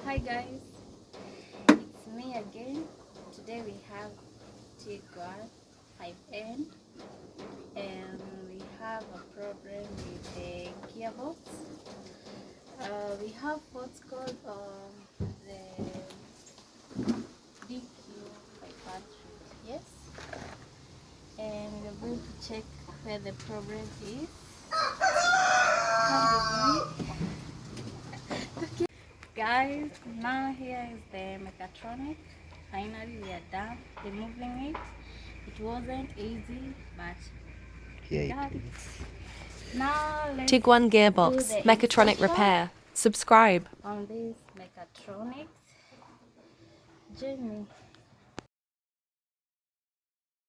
Hi guys, it's me again. Today we have Tiguan 5N and we have a problem with the gearbox. We have what's called the DQ battery, yes, and we're going to check where the problem is. Come with me. Guys, now here is the Mechatronic. Finally we are done removing it. It wasn't easy, but we got it. Now let's Tiguan do Gearbox, the Mechatronic inspection Repair. Subscribe. on this Mechatronics. Join me.